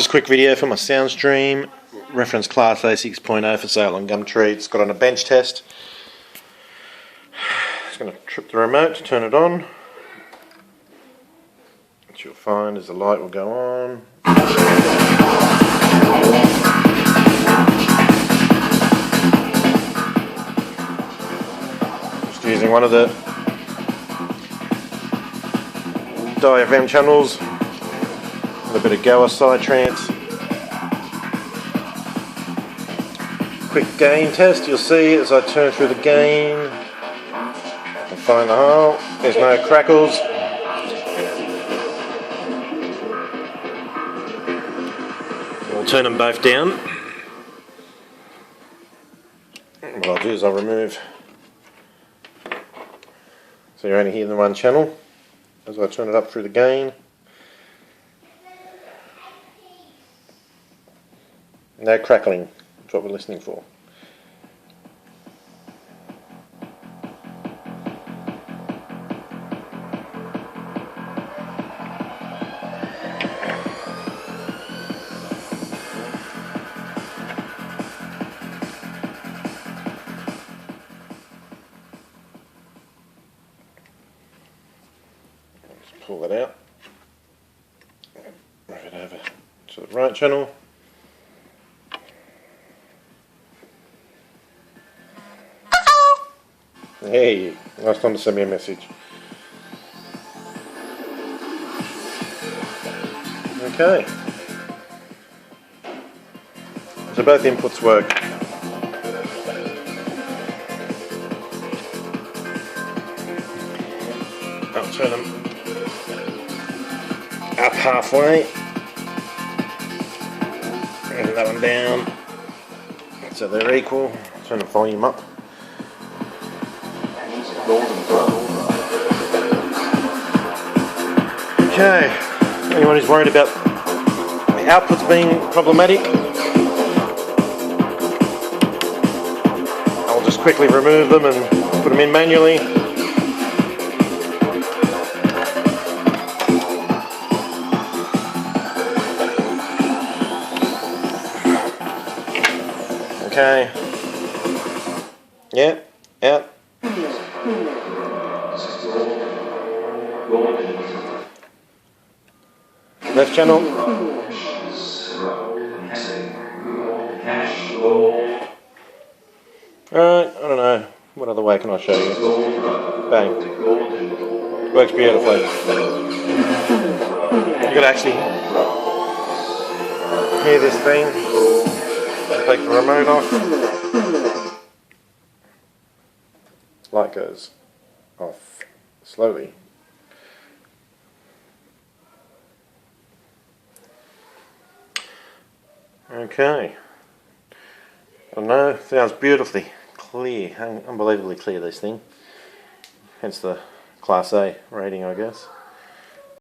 Just a quick video for my sound stream. Reference Class A 6.0 for sale on Gumtree. It's got on a bench test. Just going to trip the remote to turn it on. What you'll find is the light will go on. Just using one of the diaphragm channels. A bit of Goa side trance. Quick gain test. You'll see as I turn through the gain and find the hole. There's no crackles. We'll turn them both down. What I'll do is I'll remove. So you're only hearing the one channel as I turn it up through the gain. No crackling, that's what we're listening for. Let's pull that out. Move it over to the right channel. Hey, last time to send me a message. Okay. So both inputs work. I'll turn them up halfway. And that one down. So they're equal. Turn the volume up. Okay, anyone who's worried about the outputs being problematic, I'll just quickly remove them and put them in manually. Okay, yeah, out. Left channel. Alright, I don't know. What other way can I show you? Bang. Works beautifully. You gotta actually hear this thing. Take the remote off. Light goes off slowly. Okay, I don't know, sounds beautifully clear, unbelievably clear this thing, hence the Class A rating I guess.